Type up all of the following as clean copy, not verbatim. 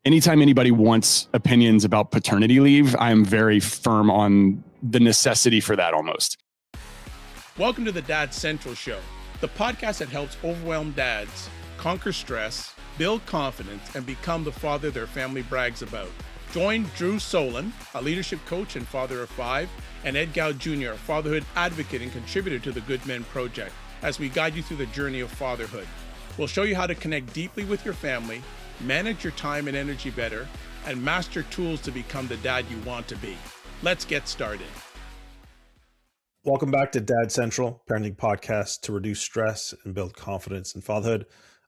anytime anybody wants opinions about paternity leave, I'm very firm on the necessity for that almost. Welcome to the Dad Central Show, the podcast that helps overwhelmed dads conquer stress, build confidence, and become the father their family brags about. Join Drew Solon, a leadership coach and father of 5, and Ed Gow Jr., a fatherhood advocate and contributor to the Good Men Project, as we guide you through the journey of fatherhood. We'll show you how to connect deeply with your family, manage your time and energy better, and master tools to become the dad you want to be. Let's get started. Welcome back to Dad Central, parenting podcast to reduce stress and build confidence in fatherhood.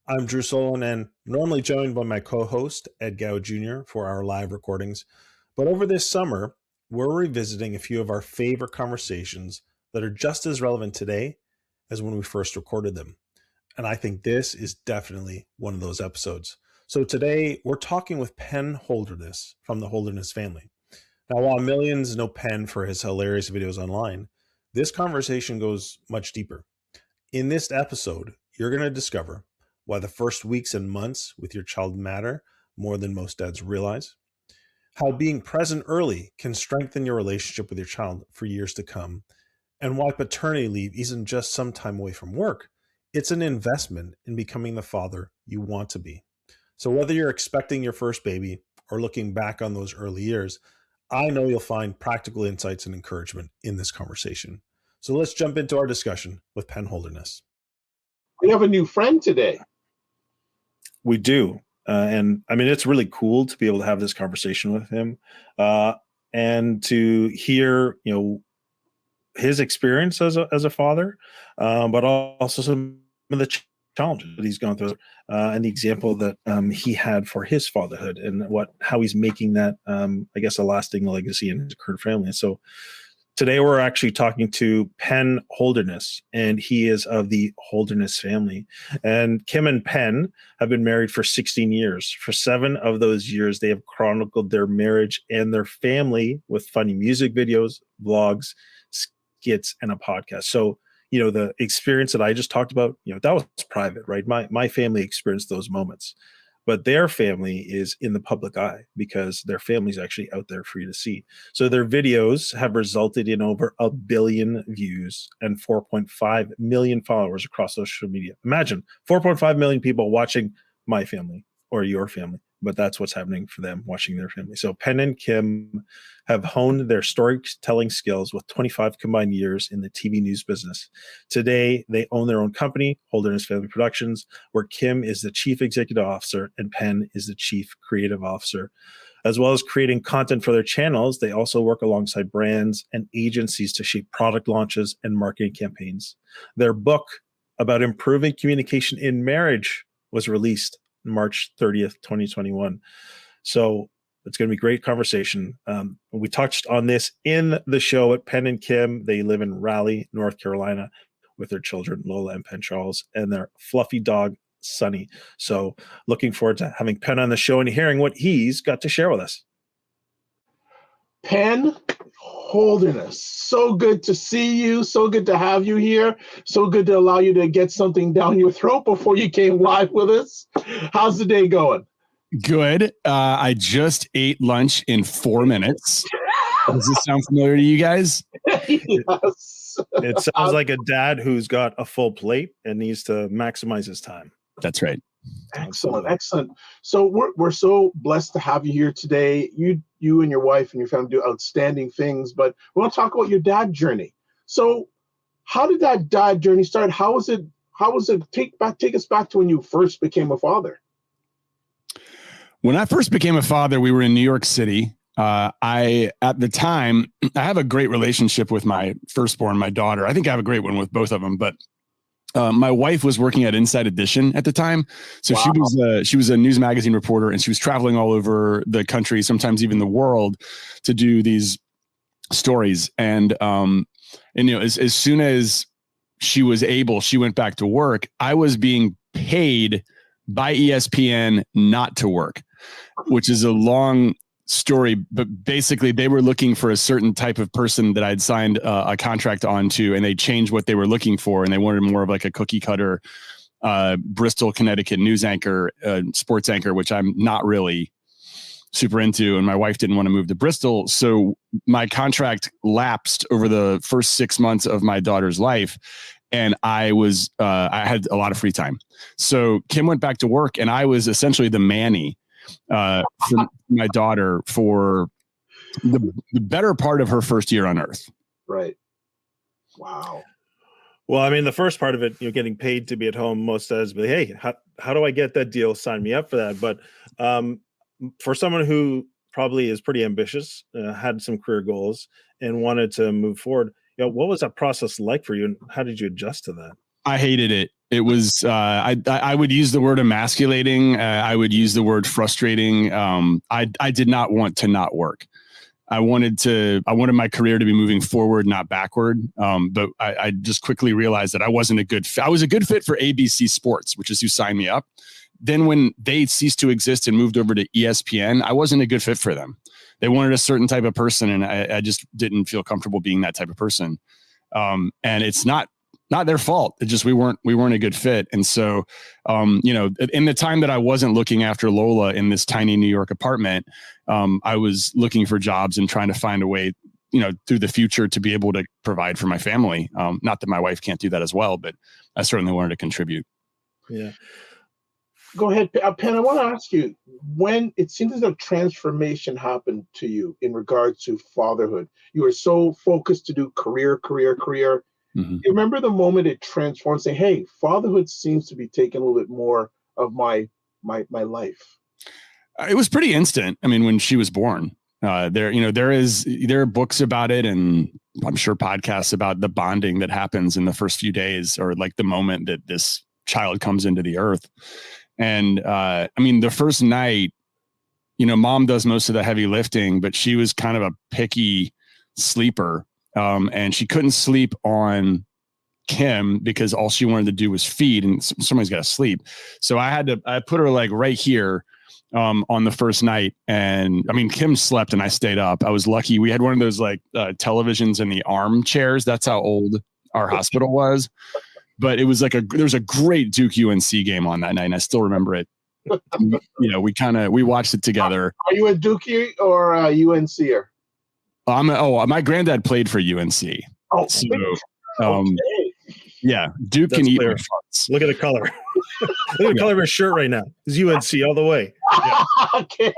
I'm Drew Solon and normally joined by my co-host, Ed Gow Jr. for our live recordings. But over this summer, we're revisiting a few of our favorite conversations that are just as relevant today as when we first recorded them. And I think this is definitely one of those episodes. So today we're talking with Penn Holderness from the Holderness family. Now, while millions know Penn for his hilarious videos online, this conversation goes much deeper. In this episode, you're going to discover why the first weeks and months with your child matter more than most dads realize, how being present early can strengthen your relationship with your child for years to come, and why paternity leave isn't just some time away from work, it's an investment in becoming the father you want to be. So whether you're expecting your first baby or looking back on those early years, I know you'll find practical insights and encouragement in this conversation. So let's jump into our discussion with Penn Holderness. We have a new friend today. We do. And I mean, it's really cool to be able to have this conversation with him and to hear, his experience as a father, but also some of the challenges that he's gone through and the example that he had for his fatherhood and how he's making that, a lasting legacy in his current family. And so today we're actually talking to Penn Holderness, and he is of the Holderness family. And Kim and Penn have been married for 16 years. For 7 of those years, they have chronicled their marriage and their family with funny music videos, vlogs, skits, and a podcast. So the experience that I just talked about, that was private, right? My family experienced those moments, but their family is in the public eye because their family is actually out there for you to see. So their videos have resulted in over 1 billion views and 4.5 million followers across social media. Imagine 4.5 million people watching my family or your family, but that's what's happening for them watching their family. So Penn and Kim have honed their storytelling skills with 25 combined years in the TV news business. Today, they own their own company, Holderness Family Productions, where Kim is the chief executive officer and Penn is the chief creative officer. As well as creating content for their channels, they also work alongside brands and agencies to shape product launches and marketing campaigns. Their book about improving communication in marriage was released March 30th, 2021. So it's going to be a great conversation. We touched on this in the show at Penn and Kim. They live in Raleigh, North Carolina with their children, Lola and Penn Charles, and their fluffy dog, Sunny. So looking forward to having Penn on the show and hearing what he's got to share with us. Penn Holderness, so good to see you. So good to have you here. So good to allow you to get something down your throat before you came live with us. How's the day going? Good. I just ate lunch in 4 minutes. Does this sound familiar to you guys? Yes. It sounds like a dad who's got a full plate and needs to maximize his time. That's right. Excellent. So we're so blessed to have you here today. You and your wife and your family do outstanding things, but we want to talk about your dad journey. So how did that dad journey start? How was it? Take us back to when you first became a father. When I first became a father, we were in New York City. At the time, I have a great relationship with my firstborn, my daughter. I think I have a great one with both of them, but my wife was working at Inside Edition at the time. So wow. She was a news magazine reporter, and she was traveling all over the country, sometimes even the world, to do these stories. And as soon as she was able, she went back to work. I was being paid by ESPN not to work, which is a long story, but basically they were looking for a certain type of person that I'd signed a contract onto, and they changed what they were looking for, and they wanted more of like a cookie cutter Bristol, Connecticut news anchor, sports anchor, which I'm not really. super into, and my wife didn't want to move to Bristol. So my contract lapsed over the first 6 months of my daughter's life. And I had a lot of free time. So Kim went back to work, and I was essentially the Manny for my daughter for the better part of her first year on Earth. Right. Wow. Well, I mean, the first part of it, getting paid to be at home, most says, but hey, how do I get that deal? Sign me up for that. But for someone who probably is pretty ambitious, had some career goals, and wanted to move forward, what was that process like for you, and how did you adjust to that? I hated it. It was I would use the word emasculating. I would use the word frustrating. I did not want to not work. I wanted my career to be moving forward, not backward. But I just quickly realized that I wasn't a good fit. I was a good fit for ABC Sports, which is who signed me up. Then when they ceased to exist and moved over to ESPN, I wasn't a good fit for them. They wanted a certain type of person, and I just didn't feel comfortable being that type of person. And it's not their fault. It just we weren't a good fit. And so, in the time that I wasn't looking after Lola in this tiny New York apartment, I was looking for jobs and trying to find a way, through the future to be able to provide for my family. Not that my wife can't do that as well, but I certainly wanted to contribute. Yeah. Go ahead, Penn. I want to ask you, when it seems as though transformation happened to you in regards to fatherhood. You were so focused to do career. Mm-hmm. You remember the moment it transformed, saying, hey, fatherhood seems to be taking a little bit more of my life? It was pretty instant. I mean, when she was born, there are books about it, and I'm sure podcasts about the bonding that happens in the first few days, or like the moment that this child comes into the earth. And the first night, mom does most of the heavy lifting, but she was kind of a picky sleeper. And she couldn't sleep on Kim because all she wanted to do was feed, and somebody's got to sleep. So I put her like right here on the first night. And Kim slept and I stayed up. I was lucky. We had one of those like televisions in the armchairs. That's how old our hospital was. But it was like there was a great Duke UNC game on that night, and I still remember it. We watched it together. Are you a Dookie or a UNCer? My granddad played for UNC. Oh, so, okay. Yeah, Duke can eat your farts. Look at the color. Look at the color of his shirt right now. It's UNC all the way. Yeah. Okay.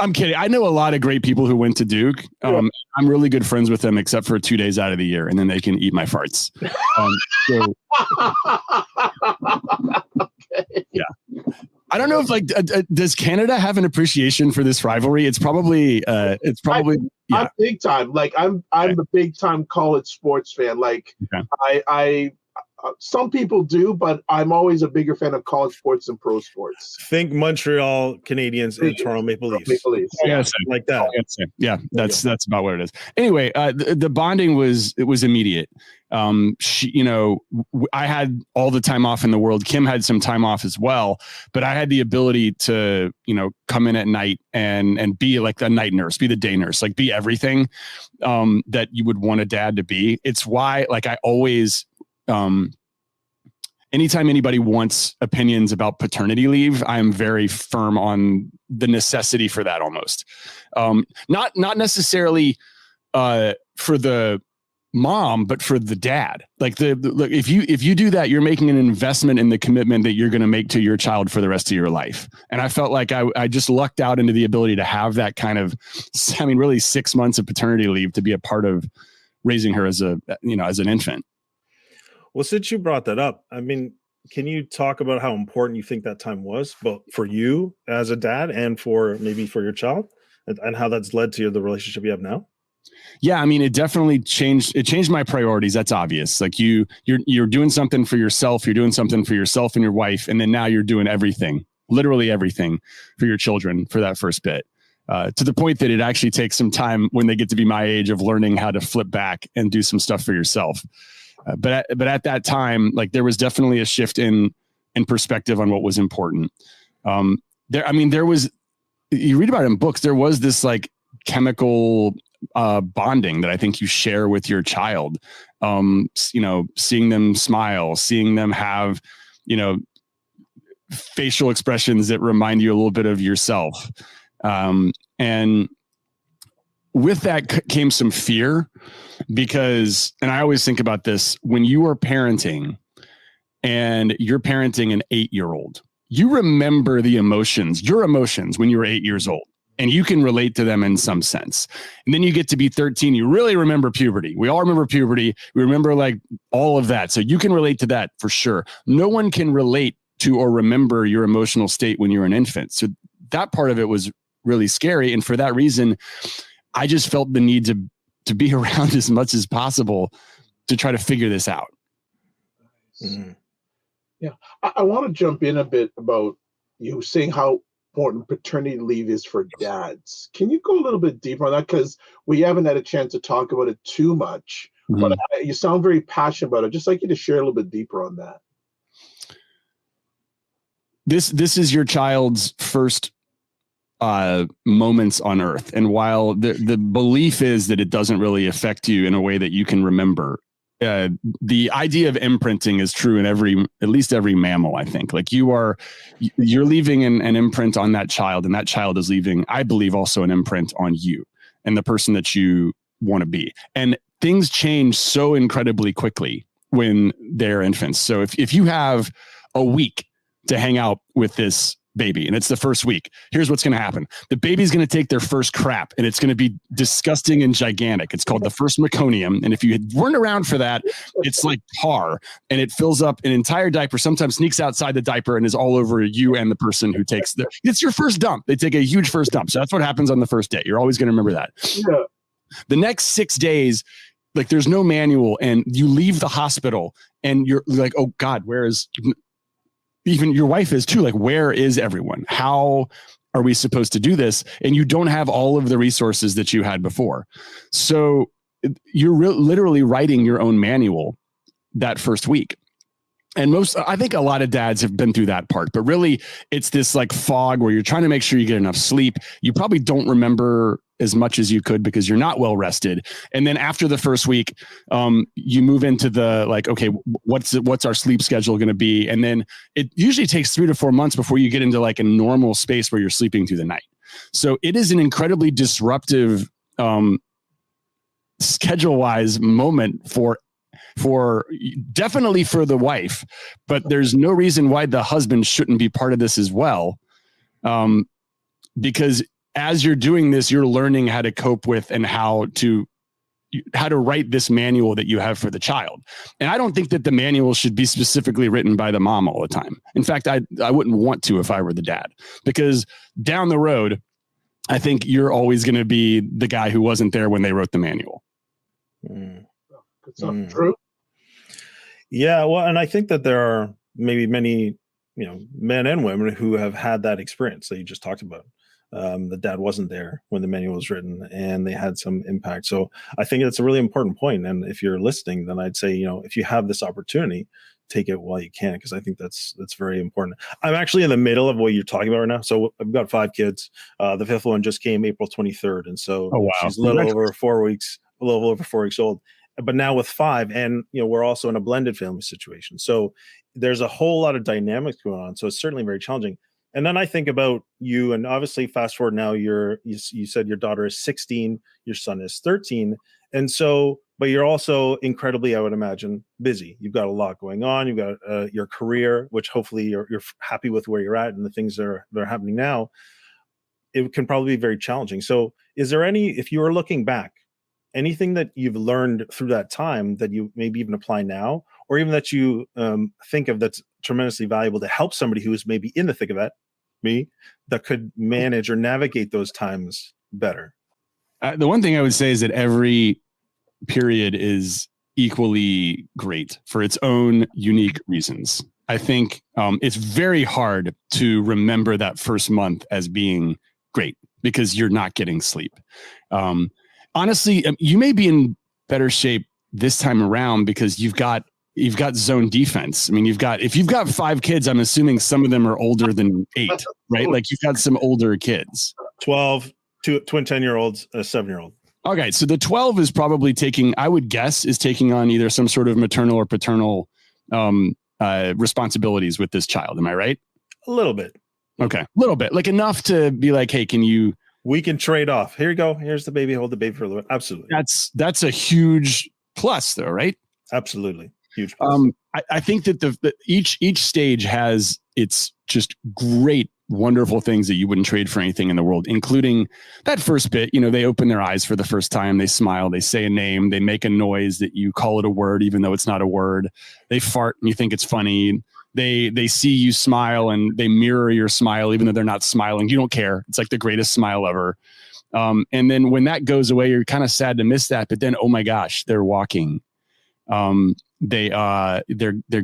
I'm kidding. I know a lot of great people who went to Duke. I'm really good friends with them, except for 2 days out of the year, and then they can eat my farts. Okay. Yeah. I don't know if does Canada have an appreciation for this rivalry? It's probably yeah. I'm big time. Like I'm the big time college sports fan. Like I some people do, but I'm always a bigger fan of college sports than pro sports. Think Montreal Canadiens and Toronto Maple Leafs. Yeah, like that. Yeah, that's about what it is. Anyway, the bonding was immediate. I had all the time off in the world. Kim had some time off as well, but I had the ability to, come in at night and be like the night nurse, be the day nurse, like be everything that you would want a dad to be. It's why, like, I always, anytime anybody wants opinions about paternity leave, I'm very firm on the necessity for that almost. Not necessarily for the mom, but for the dad. Like if you do that, you're making an investment in the commitment that you're going to make to your child for the rest of your life. And I felt like I just lucked out into the ability to have that kind of, really 6 months of paternity leave to be a part of raising her as an infant. Well, since you brought that up, can you talk about how important you think that time was, both for you as a dad and for your child, and how that's led to the relationship you have now? Yeah, it definitely changed. It changed my priorities. That's obvious. Like you're doing something for yourself. You're doing something for yourself and your wife, and then now you're doing everything, literally everything, for your children for that first bit. To the point that it actually takes some time when they get to be my age of learning how to flip back and do some stuff for yourself. But at that time, like there was definitely a shift in perspective on what was important. There was, you read about it in books, there was this like chemical bonding that I think you share with your child. Seeing them smile, seeing them have, facial expressions that remind you a little bit of yourself. And with that came some fear because, and I always think about this, when you are parenting and you're parenting an 8-year-old, you remember your emotions when you were 8 years old, and you can relate to them in some sense. And then you get to be 13, you really remember puberty. We all remember puberty. We remember like all of that. So you can relate to that for sure. No one can relate to or remember your emotional state when you're an infant. So that part of it was really scary. And for that reason, I just felt the need to be around as much as possible to try to figure this out. Mm-hmm. Yeah. I want to jump in a bit about you saying how important paternity leave is for dads. Can you go a little bit deeper on that? Because we haven't had a chance to talk about it too much, but you sound very passionate about it. I'd just like you to share a little bit deeper on that. This is your child's first moments on earth. And while the belief is that it doesn't really affect you in a way that you can remember, the idea of imprinting is true in at least every mammal, I think. Like you're leaving an imprint on that child, and that child is leaving, I believe, also an imprint on you and the person that you want to be. And things change so incredibly quickly when they're infants. So if you have a week to hang out with this baby and it's the first week, here's what's going to happen. The baby's going to take their first crap, and it's going to be disgusting and gigantic. It's called the first meconium. And if you weren't around for that, it's like tar, and it fills up an entire diaper, sometimes sneaks outside the diaper and is all over you and the person who takes it's your first dump. They take a huge first dump. So that's what happens on the first day. You're always going to remember that. Yeah. The next 6 days, like there's no manual, and you leave the hospital and you're like, oh God, where is, even your wife is too, like, where is everyone? How are we supposed to do this? And you don't have all of the resources that you had before. So you're literally writing your own manual that first week. And I think a lot of dads have been through that part, but really it's this like fog where you're trying to make sure you get enough sleep. You probably don't remember as much as you could because you're not well rested. And then after the first week, you move into the like, okay, what's our sleep schedule going to be? And then it usually takes 3 to 4 months before you get into like a normal space where you're sleeping through the night. So it is an incredibly disruptive, schedule-wise moment for definitely for the wife, but there's no reason why the husband shouldn't be part of this as well. Because as you're doing this, you're learning how to cope with and how to write this manual that you have for the child. And I don't think that the manual should be specifically written by the mom all the time. In fact, I wouldn't want to if I were the dad, because down the road, I think you're always going to be the guy who wasn't there when they wrote the manual. It's not true. Yeah, well, and I think that there are maybe many, men and women who have had that experience that you just talked about. The dad wasn't there when the manual was written, and they had some impact. So I think it's a really important point. And if you're listening, then I'd say, if you have this opportunity, take it while you can, because I think that's very important. I'm actually in the middle of what you're talking about right now. So I've got 5 kids. The 5th one just came April 23rd, and so she's a little over 4 weeks old. But now with 5, and we're also in a blended family situation. So there's a whole lot of dynamics going on. So it's certainly very challenging. And then I think about you, and obviously fast forward now, you said your daughter is 16, your son is 13. And so, but you're also incredibly, I would imagine, busy. You've got a lot going on. You've got your career, which hopefully you're happy with where you're at and the things that are happening now. It can probably be very challenging. So is there if you are looking back, anything that you've learned through that time that you maybe even apply now, or even that you think of that's tremendously valuable to help somebody who is maybe in the thick of that, that could manage or navigate those times better? The one thing I would say is that every period is equally great for its own unique reasons. I think it's very hard to remember that first month as being great because you're not getting sleep. Honestly, you may be in better shape this time around because you've got zone defense. I mean, if you've got 5 kids, I'm assuming some of them are older than 8, right? Like you've got some older kids. 12, twin 10-year-olds, a 7-year-old. Okay. So the 12 is probably taking on either some sort of maternal or paternal responsibilities with this child. Am I right? A little bit. Okay. A little bit, like enough to be like, hey, we can trade off. Here you go. Here's the baby. Hold the baby for a little bit. Absolutely. That's a huge plus though, right? Absolutely. Huge plus. I think that each stage has its just great, wonderful things that you wouldn't trade for anything in the world, including that first bit. They open their eyes for the first time, they smile, they say a name, they make a noise that you call it a word, even though it's not a word. They fart and you think it's funny. They see you smile and they mirror your smile, even though they're not smiling. You don't care. It's like the greatest smile ever. And then when that goes away, you're kind of sad to miss that. But then, oh my gosh, they're walking. They're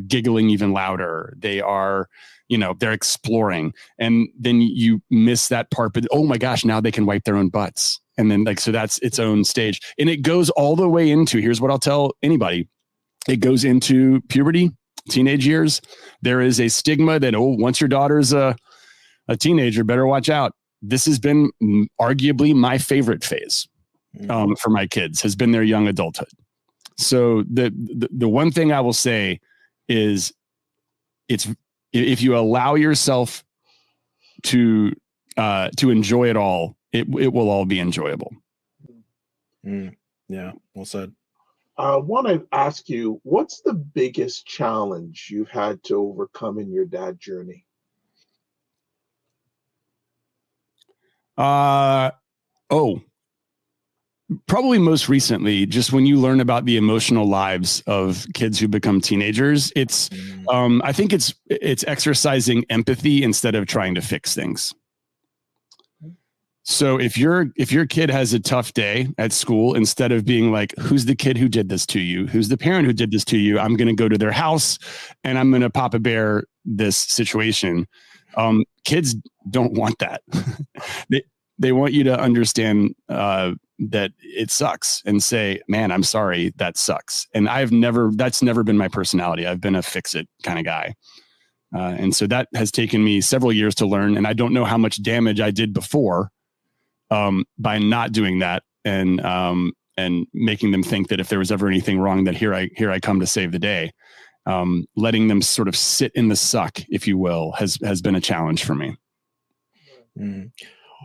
giggling even louder. They are, they're exploring. And then you miss that part. But oh my gosh, now they can wipe their own butts. And then so that's its own stage. And it goes all the way into, here's what I'll tell anybody. It goes into puberty. Teenage years, there is a stigma that, once your daughter's a teenager, better watch out. This has been arguably my favorite phase for my kids, has been their young adulthood. So the one thing I will say is, if you allow yourself to enjoy it all, it will all be enjoyable. Yeah, well said. I want to ask you, what's the biggest challenge you've had to overcome in your dad journey? Probably most recently, just when you learn about the emotional lives of kids who become teenagers, it's, I think it's exercising empathy instead of trying to fix things. So if your kid has a tough day at school, instead of being like, who's the kid who did this to you? Who's the parent who did this to you? I'm going to go to their house and I'm going to Papa Bear this situation. Kids don't want that. They want you to understand that it sucks and say, man, I'm sorry, that sucks. And that's never been my personality. I've been a fix it kind of guy. And so that has taken me several years to learn. And I don't know how much damage I did before by not doing that and making them think that if there was ever anything wrong, that here I come to save the day. Letting them sort of sit in the suck, if you will, has been a challenge for me.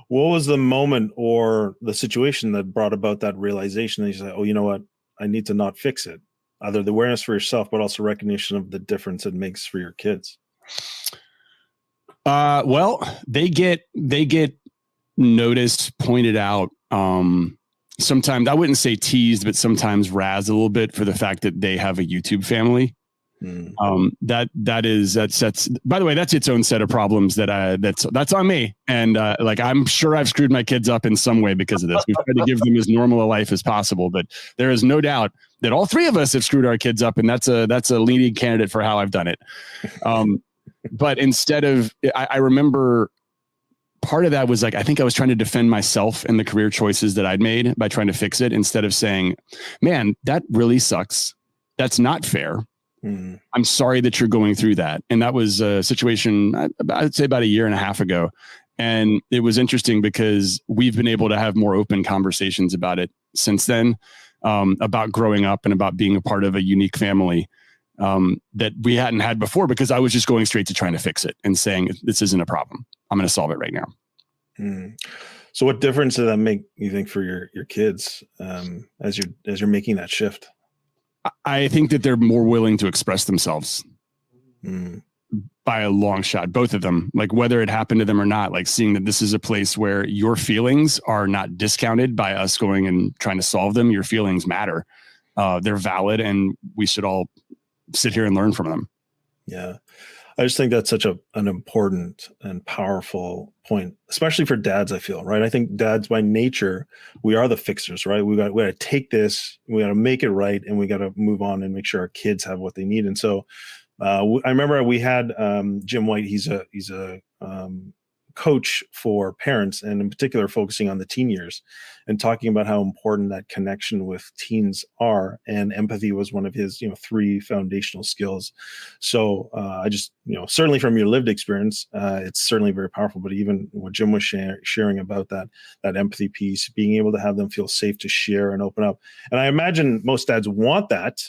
What was the moment or the situation that brought about that realization that you said, oh, you know what, I need to not fix it? Either the awareness for yourself, but also recognition of the difference it makes for your kids. Well, they get noticed, pointed out. Sometimes, I wouldn't say teased, but sometimes razzed a little bit for the fact that they have a YouTube family. That's by the way, that's its own set of problems that's on me. And I'm sure I've screwed my kids up in some way because of this. We've tried to give them as normal a life as possible, but there is no doubt that all three of us have screwed our kids up, and that's a leading candidate for how I've done it. But instead of, I remember part of that was like, I think I was trying to defend myself and the career choices that I'd made by trying to fix it, instead of saying, man, that really sucks. That's not fair. I'm sorry that you're going through that. And that was a situation, I'd say about a year and a half ago. And it was interesting because we've been able to have more open conversations about it since then, about growing up and about being a part of a unique family that we hadn't had before, because I was just going straight to trying to fix it and saying, this isn't a problem. I'm going to solve it right now. So what difference did that make, you think, for your kids as you're making that shift? I think that they're more willing to express themselves by a long shot, both of them, like whether it happened to them or not, like seeing that this is a place where your feelings are not discounted by us going and trying to solve them. Your feelings matter. They're valid, and we should all sit here and learn from them. Yeah. I just think that's such an important and powerful point, especially for dads, I feel, right? I think dads by nature, we are the fixers, right? We got to take this, we got to make it right, and we got to move on and make sure our kids have what they need. And so I remember we had Jim White. He's a coach for parents, and in particular focusing on the teen years and talking about how important that connection with teens are. And empathy was one of his, 3 foundational skills. So I just, certainly from your lived experience, it's certainly very powerful, but even what Jim was sharing about that empathy piece, being able to have them feel safe to share and open up. And I imagine most dads want that,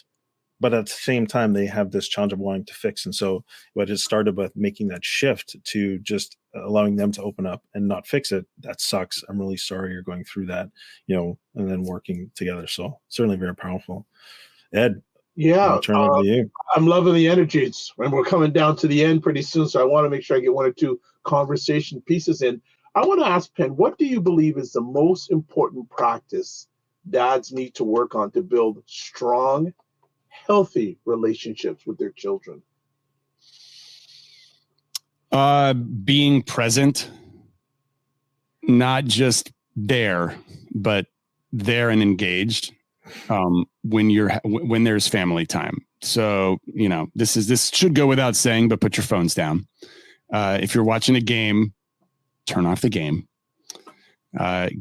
but at the same time, they have this challenge of wanting to fix. And so what it started with making that shift to just allowing them to open up and not fix it. That sucks. I'm really sorry you're going through that, and then working together. So certainly very powerful. Ed, Yeah, I'll turn it over to you. I'm loving the energy. And we're coming down to the end pretty soon, so I want to make sure I get one or two conversation pieces in. I want to ask Penn, what do you believe is the most important practice dads need to work on to build strong, healthy relationships with their children? Being present, not just there, but there and engaged. When there's family time. So, this should go without saying, but put your phones down. If you're watching a game, turn off the game.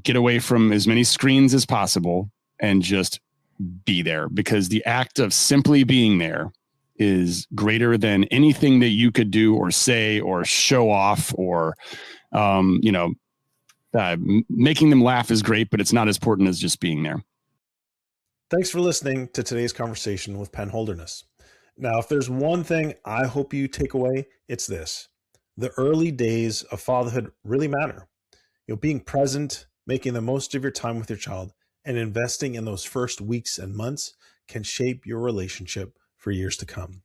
Get away from as many screens as possible and just be there, because the act of simply being there is greater than anything that you could do or say or show off or, making them laugh is great, but it's not as important as just being there. Thanks for listening to today's conversation with Penn Holderness. Now, if there's one thing I hope you take away, it's this. The early days of fatherhood really matter. Being present, making the most of your time with your child, and investing in those first weeks and months can shape your relationship for years to come.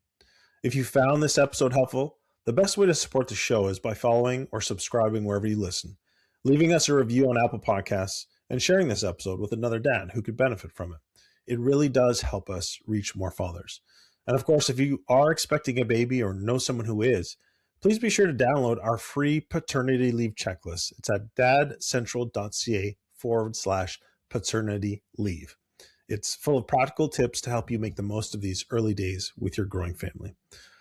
If you found this episode helpful, the best way to support the show is by following or subscribing wherever you listen, leaving us a review on Apple Podcasts, and sharing this episode with another dad who could benefit from it. It really does help us reach more fathers. And of course, if you are expecting a baby or know someone who is, please be sure to download our free paternity leave checklist. It's at dadcentral.ca/paternity leave. It's full of practical tips to help you make the most of these early days with your growing family.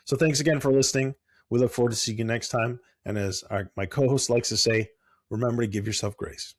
So thanks again for listening. We look forward to seeing you next time. And as my co-host likes to say, remember to give yourself grace.